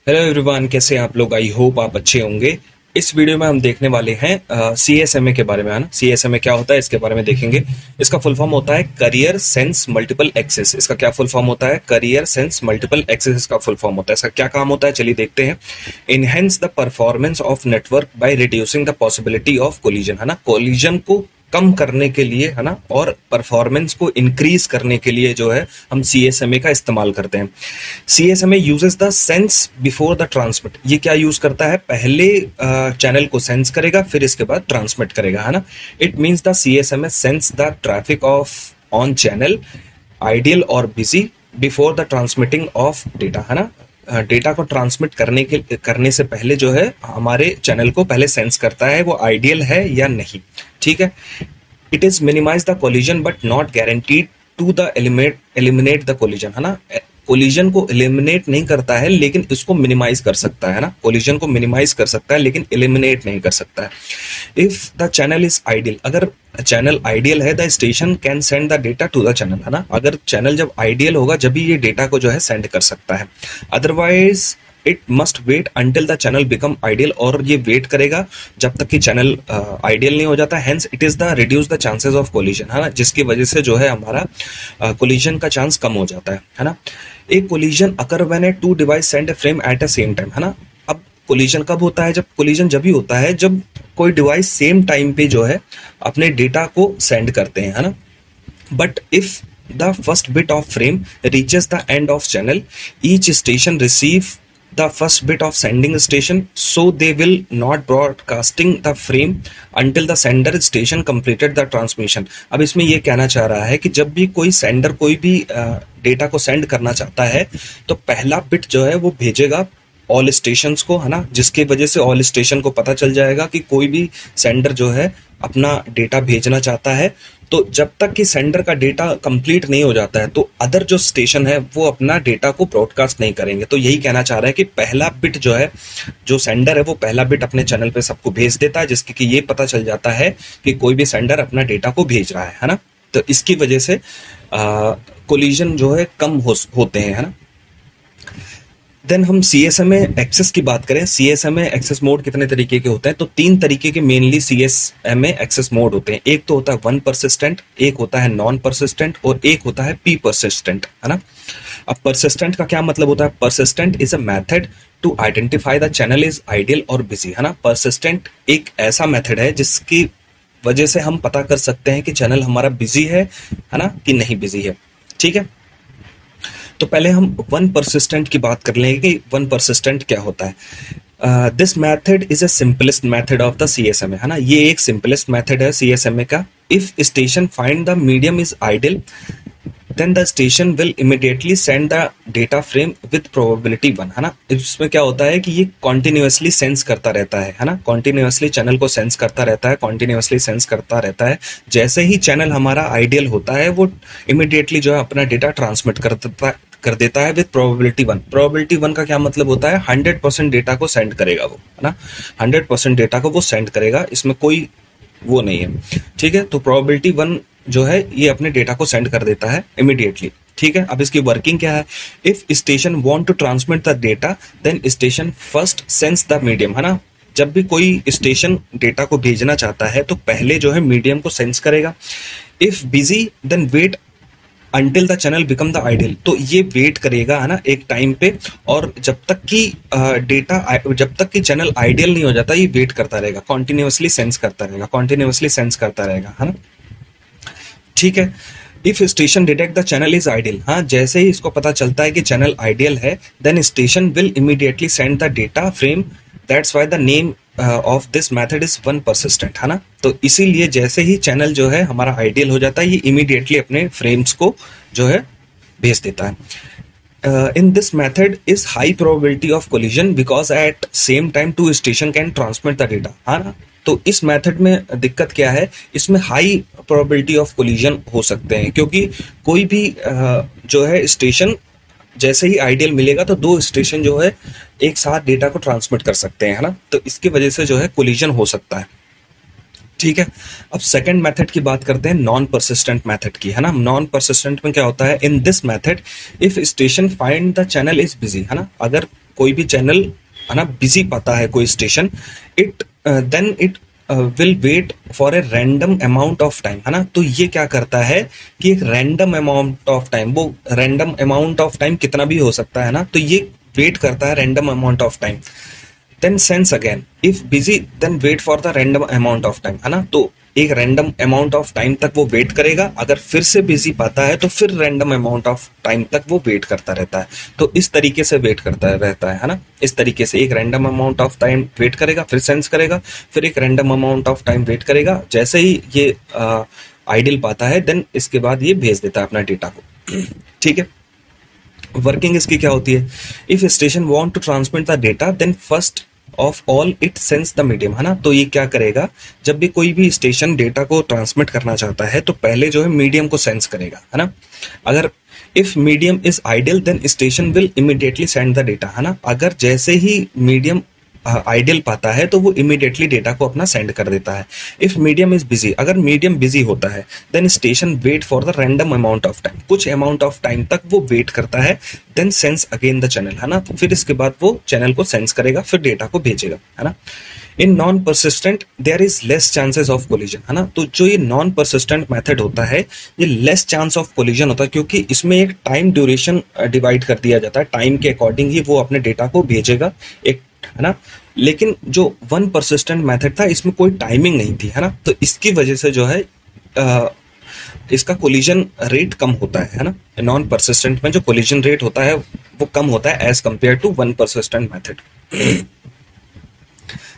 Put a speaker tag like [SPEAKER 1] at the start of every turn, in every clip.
[SPEAKER 1] Hello everyone, कैसे हैं आप लोग। आई होप आप अच्छे होंगे। इस वीडियो में हम देखने वाले हैं सीएसएमए के बारे में, है ना। सीएसएमए क्या होता है इसके बारे में देखेंगे। इसका फुल फॉर्म होता है करियर सेंस मल्टीपल एक्सेस। इसका क्या फुल फॉर्म होता है? करियर सेंस मल्टीपल एक्सेस इसका फुल फॉर्म होता है। इसका क्या काम होता है, चलिए देखते हैं। Enhance the performance of network by reducing the possibility of collision, है ना। कोलिजन को कम करने के लिए, है ना, और परफॉर्मेंस को इंक्रीज करने के लिए जो है हम सीएसएमए का इस्तेमाल करते हैं। CSMA uses the sense before the transmit. ये क्या यूज करता है? पहले चैनल को सेंस करेगा, फिर इसके बाद ट्रांसमिट करेगा, है ना। It means the CSMA sense the traffic of on channel ideal और busy before the transmitting of data, है ना। डेटा को ट्रांसमिट करने से पहले जो है हमारे चैनल को पहले सेंस करता है वो आइडियल है या नहीं। ठीक है। It is minimize the collision but not guaranteed to the eliminate the collision, है ना। कोलिजन को एलिमिनेट नहीं करता है लेकिन इसको मिनिमाइज कर सकता है ना। कोलिजन को मिनिमाइज कर सकता है लेकिन एलिमिनेट नहीं कर सकता है। If the channel is ideal, अगर चैनल आइडियल है the station can send the data to the channel, है ना। अगर चैनल जब आइडियल होगा जब भी ये डेटा को जो है सेंड कर सकता है। Otherwise it must wait until the channel become ideal, और ये वेट करेगा जब तक कि चैनल आइडियल नहीं हो जाता। Hence it is the reduce the chances of collision, है ना, जिसकी वजह से जो है हमारा कोलिजन का चांस कम हो जाता है ना। एक collision occur when a two device send a frame at a same time, है ना। अब कोलिजन कब होता है? जब कोलिजन जब ही होता है जब कोई डिवाइस सेम टाइम पे जो है अपने डेटा को सेंड करते हैं, है ना। But if the first bit of frame reaches the end of channel, each station receive the first bit of sending station, so they will not broadcasting the frame until the sender station completed the transmission। अब इसमें ये कहना चाह रहा है कि जब भी कोई सेंडर कोई भी डेटा को सेंड करना चाहता है तो पहला बिट जो है वो भेजेगा ऑल स्टेशंस को, है ना, जिसके वजह से ऑल स्टेशन को पता चल जाएगा कि कोई भी सेंडर जो है अपना डेटा भेजना चाहता है। तो जब तक कि सेंडर का डेटा कंप्लीट नहीं हो जाता है तो अदर जो स्टेशन है वो अपना डेटा को ब्रॉडकास्ट नहीं करेंगे। तो यही कहना चाह रहा है कि पहला बिट जो है, जो सेंडर है वो पहला बिट अपने चैनल पे सबको भेज देता है, जिसके कि ये पता चल जाता है कि कोई भी सेंडर अपना डेटा को भेज रहा है ना। तो इसकी वजह से कोलिजन जो है कम होते हैं, है ना। देन हम सीएसएमए एक्सेस की बात करें। सीएसएमए एक्सेस मोड कितने तरीके के होते हैं? तो 3 तरीके के मेनली सीएसएमए एक्सेस मोड होते हैं। एक तो होता है वन परसिस्टेंट, एक होता है नॉन परसिस्टेंट, और एक होता है पी परसिस्टेंट, है ना। अब परसिस्टेंट का क्या मतलब होता है? Persistent is a method to identify the channel is ideal और बिजी, है ना। परसिस्टेंट एक ऐसा मेथड है जिसकी वजह से हम पता कर सकते हैं कि चैनल हमारा बिजी है ना, कि नहीं बिजी है। ठीक है। तो पहले हम वन परसिस्टेंट की बात कर लेंगे कि वन परसिस्टेंट क्या होता है। This method is a simplest method of the CSMA, है ना। ये एक सिंपलेस्ट मेथड है सीएसएमए का। If station find the medium is ideal then the station will immediately send the data frame with probability 1, है ना। इसमें क्या होता है कि ये कॉन्टिन्यूसली सेंस करता रहता है ना। कॉन्टिन्यूसली चैनल को सेंस करता रहता है, कॉन्टिन्यूसली सेंस करता रहता है। जैसे ही चैनल हमारा आइडियल होता है वो इमीडिएटली जो है अपना डेटा ट्रांसमिट कर देता है विद प्रोबेबिलिटी 1। प्रोबेबिलिटी 1 का क्या मतलब होता है? 100% डेटा को सेंड करेगा वो, है ना। 100% डेटा को वो सेंड करेगा, इसमें कोई वो नहीं है। ठीक है। तो प्रोबेबिलिटी 1 जो है ये अपने डेटा को सेंड कर देता है इमीडिएटली। ठीक है। अब इसकी वर्किंग क्या है? If station want to transmit the data then station first sense the medium, है ना। जब भी कोई स्टेशन डेटा को भेजना चाहता है तो पहले जो है मीडियम को सेंस करेगा। If busy then wait until the channel become the ideal. तो ये वेट करेगा, है ना, एक टाइम पे, और जब तक कि चैनल आइडियल नहीं हो जाता ये वेट करता रहेगा, कॉन्टिन्यूसली सेंस करता रहेगा, कॉन्टिन्यूसली सेंस करता रहेगा, है ना। ठीक है। If station detect the channel is ideal, हाँ, जैसे ही इसको पता चलता है कि चैनल आइडियल है then station will immediately send the data frame. That's why the name of this method is one persistent, है ना। तो इसीलिए जैसे ही चैनल जो है हमारा आइडियल हो जाता है ये इमीडिएटली अपने फ्रेम्स को जो है भेज देता है। In this method is high probability of collision because at same time two station can transmit the data, है ना। तो इस मेथड में दिक्कत क्या है? इसमें हाई प्रोबेबिलिटी ऑफ कोलिजन हो सकते हैं क्योंकि कोई भी जो है स्टेशन जैसे ही आइडियल मिलेगा तो 2 स्टेशन जो है एक साथ डेटा को ट्रांसमिट कर सकते हैं, है ना। तो इसकी वजह से जो है कोलिजन हो सकता है। ठीक है। अब सेकंड मेथड की बात करते हैं, नॉन परसिस्टेंट मेथड की, है ना। नॉन परसिस्टेंट में क्या होता है, in this method if station find the channel is busy, है ना, अगर कोई भी चैनल, है ना, बिजी पाता है कोई station, it then it will wait for a random amount of time, है ना। तो ये क्या करता है कि एक रैंडम अमाउंट ऑफ टाइम, वो रैंडम अमाउंट ऑफ टाइम कितना भी हो सकता है ना, तो ये वेट करता है random amount of time, then sense again if busy then wait for the random amount of time, है ना। तो एक रैंडम अमाउंट ऑफ टाइम तक वो वेट करेगा, अगर फिर से बिजी पाता है तो फिर रैंडम अमाउंट ऑफ टाइम तक वो वेट करता रहता है। तो इस तरीके से वेट करता रहता है ना। इस तरीके से एक random amount of time wait करेगा, फिर सेंस करेगा, फिर एक random amount of time wait करेगा, जैसे ही ये आइडियल पाता है देन इसके बाद ये भेज देता है अपना डेटा को। ठीक है। वर्किंग इसकी क्या होती है, if station want to transmit the data then first of all it sense the medium, है ना। तो ये क्या करेगा, जब भी कोई भी स्टेशन डेटा को ट्रांसमिट करना चाहता है तो पहले जो है मीडियम को सेंस करेगा, है ना। अगर if medium is ideal then station will immediately send the data, है ना। अगर जैसे ही मीडियम आइडियल पाता है तो वो इमीडिएटली डेटा को अपना सेंड कर देता है। इफ मीडियम इज बिजी, अगर मीडियम बिजी होता है then station wait for the random amount of time, कुछ अमाउंट ऑफ टाइम तक वो वेट करता है, then sense again the channel, है ना। तो फिर इसके बाद वो चैनल को सेंस करेगा, फिर डेटा को भेजेगा, है ना। In non persistent there is less chances of collision, है ना। तो जो ये नॉन परसिस्टेंट मेथड होता है ये लेस चांस ऑफ कोलिजन होता है, क्योंकि इसमें एक टाइम ड्यूरेशन डिवाइड कर दिया जाता है, टाइम के अकॉर्डिंग ही वो अपने डेटा को भेजेगा, एक, है ना। लेकिन जो वन परसिस्टेंट मेथड था इसमें कोई टाइमिंग नहीं थी, है ना। तो इसकी वजह से जो है इसका कोलिजन रेट कम होता है ना। नॉन परसिस्टेंट में जो कोलिजन रेट होता है वो कम होता है as compare to one persistent method.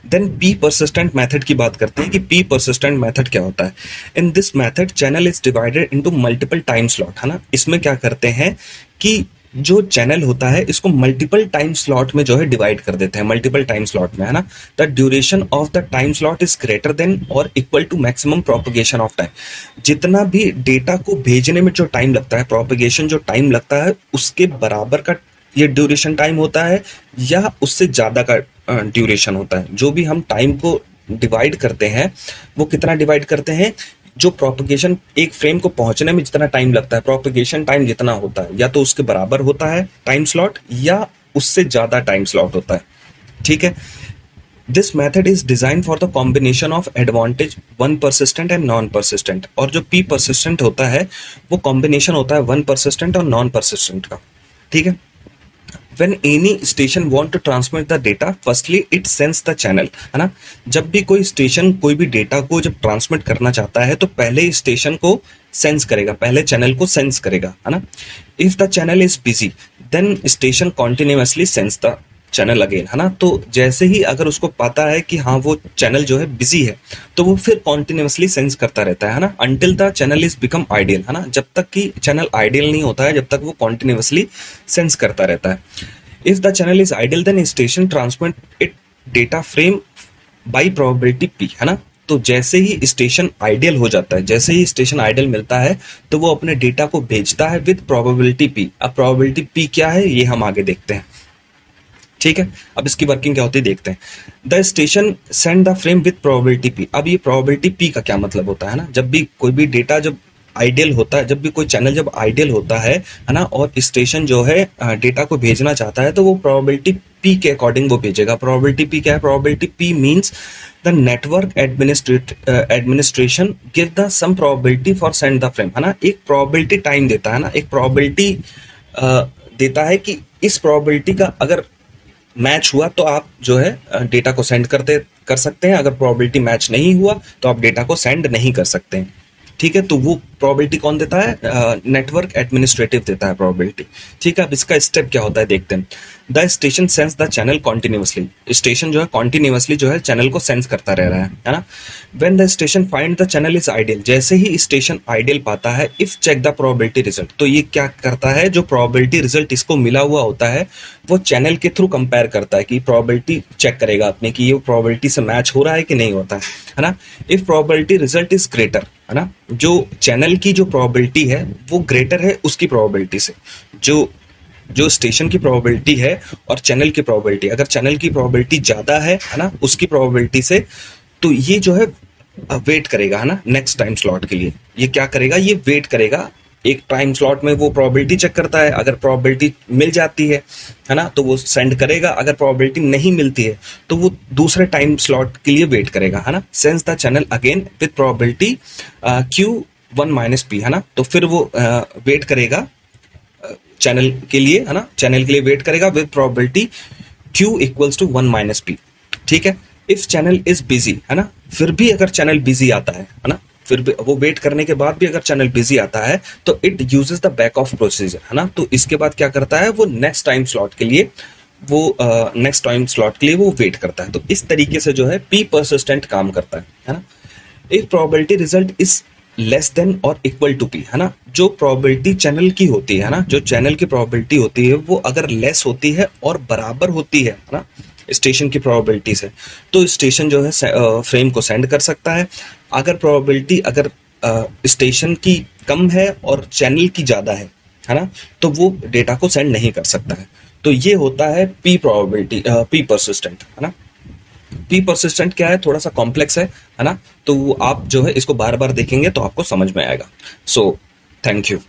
[SPEAKER 1] Then P persistent method की बात करते हैं कि पी परसिस्टेंट मेथड क्या होता है। In this method channel is divided into multiple time slot, है ना। इसमें क्या करते हैं कि जो चैनल होता है इसको मल्टीपल टाइम स्लॉट में जो है डिवाइड कर देते हैं, मल्टीपल टाइम स्लॉट में, है ना। The duration of the time slot is greater than और equal to maximum propagation of time. जितना भी डेटा को भेजने में जो टाइम लगता है, प्रोपगेशन जो टाइम लगता है उसके बराबर का ये ड्यूरेशन टाइम होता है या उससे ज्यादा का ड्यूरेशन होता है। जो भी हम टाइम को डिवाइड करते हैं वो कितना डिवाइड करते हैं, जो प्रोपगेशन एक फ्रेम को पहुंचने में जितना टाइम लगता है, प्रोपगेशन टाइम जितना होता है या तो उसके बराबर होता है टाइम स्लॉट या उससे ज्यादा टाइम स्लॉट होता है। ठीक है। This method is design for the combination of advantage one persistent and non persistent. और जो पी परसिस्टेंट होता है वो कॉम्बिनेशन होता है वन परसिस्टेंट और नॉन परसिस्टेंट का। ठीक है। When any station want to transmit the data, firstly it sends the channel, है ना। जब भी कोई स्टेशन कोई भी डेटा को जब ट्रांसमिट करना चाहता है तो पहले स्टेशन को सेंस करेगा, पहले चैनल को सेंस करेगा, है ना। If the channel is busy then station continuously sense the channel again, है ना। तो जैसे ही अगर उसको पता है कि हाँ वो चैनल जो है बिजी है तो वो फिर कॉन्टिन्यूसली सेंस करता रहता है ना, until the channel is become ideal, है ना। जब तक कि चैनल आइडियल नहीं होता है जब तक वो कॉन्टिन्यूसली सेंस करता रहता है। If the channel is ideal then station transmit it data frame by probability P, है ना। तो जैसे ही स्टेशन आइडियल हो जाता है, जैसे ही स्टेशन आइडियल मिलता है तो वो अपने डेटा को भेजता है विद प्रोबेबिलिटी पी। अब प्रोबेबिलिटी पी क्या है ये हम आगे देखते हैं। ठीक है। अब इसकी वर्किंग क्या होती है देखते हैं। The station send the frame with probability P. अब ये प्रोबेबिलिटी पी का क्या मतलब होता है ना, जब भी कोई भी डेटा जब आइडियल होता है, जब भी कोई चैनल जब आइडियल होता है ना, और स्टेशन जो है डेटा को भेजना चाहता है तो वो प्रोबेबिलिटी पी के अकॉर्डिंग वो भेजेगा। प्रोबेबिलिटी पी क्या है, probability P means the network administration give the some probability for send the frame, है ना। एक प्रोबेबिलिटी टाइम देता है ना, एक प्रोबेबिलिटी देता है कि इस प्रोबेबिलिटी का अगर मैच हुआ तो आप जो है डेटा को सेंड कर सकते हैं, अगर प्रोबेबिलिटी मैच नहीं हुआ तो आप डेटा को सेंड नहीं कर सकते हैं। ठीक है। तो वो प्रोबेबिलिटी कौन देता है, नेटवर्क एडमिनिस्ट्रेटिव देता है प्रोबेबिलिटी। ठीक है। अब इसका स्टेप क्या होता है देखते हैं। The station sense the channel continuously. Station जो है कॉन्टिन्यूसली जो है चैनल को सेंस करता रह रहा है ना। When the station find the channel is ideal, जैसे ही स्टेशन आइडियल पाता है, if check the probability result, तो ये क्या करता है, जो प्रोबेबिलिटी रिजल्ट इसको मिला हुआ होता है वो चैनल के थ्रू कंपेयर करता है कि प्रोबेबिलिटी चेक करेगा अपने कि ये प्रोबेबिलिटी से मैच हो रहा है कि नहीं होता है ना। If probability result is greater, है ना, जो चैनल की जो प्रोबेबिलिटी है वो ग्रेटर है उसकी प्रोबेबिलिटी से, जो स्टेशन की प्रोबेबिलिटी है और चैनल की प्रोबेबिलिटी, अगर चैनल की प्रोबेबिलिटी ज्यादा है ना, उसकी प्रोबेबिलिटी से, तो ये जो है वेट करेगा, है ना, नेक्स्ट टाइम स्लॉट के लिए। ये क्या करेगा, ये वेट करेगा। एक टाइम स्लॉट में वो प्रोबेबिलिटी चेक करता है, अगर प्रोबेबिलिटी मिल जाती है ना, तो वो सेंड करेगा। अगर प्रोबेबिलिटी नहीं मिलती है तो वो दूसरे टाइम स्लॉट के लिए वेट करेगा, है ना। Sense the channel again with probability Q1 - P, है ना। तो फिर वो वेट करेगा चैनल के लिए, है ना, चैनल के लिए वेट करेगा विद प्रोबेबिलिटी Q = 1 - P। ठीक है। इफ चैनल इज बिजी, है ना, फिर भी अगर चैनल बिजी आता है ना, फिर भी वो वेट करने के बाद भी अगर चैनल बिजी आता है तो it uses the back of procedure, है ना। तो इसके बाद क्या करता है, वो नेक्स्ट टाइम स्लॉट के लिए वो वेट करता है। तो इस तरीके से जो है पी परसिस्टेंट काम करता है ना। If probability result is less than और इक्वल टू पी, है ना, जो प्रोबेबिलिटी चैनल की होती है ना, जो चैनल की प्रोबेबिलिटी होती है वो अगर लेस होती है और बराबर होती है ना स्टेशन की प्रोबेबिलिटी से, तो स्टेशन जो है फ्रेम को सेंड कर सकता है। अगर प्रोबेबिलिटी अगर स्टेशन की कम है और चैनल की ज्यादा है ना, तो वो डेटा को सेंड नहीं कर सकता है। तो ये होता है पी प्रोबेबिलिटी, पी परसिस्टेंट, है ना। पी परसिस्टेंट क्या है, थोड़ा सा कॉम्प्लेक्स है ना। तो आप जो है इसको बार बार देखेंगे तो आपको समझ में आएगा। So thank you.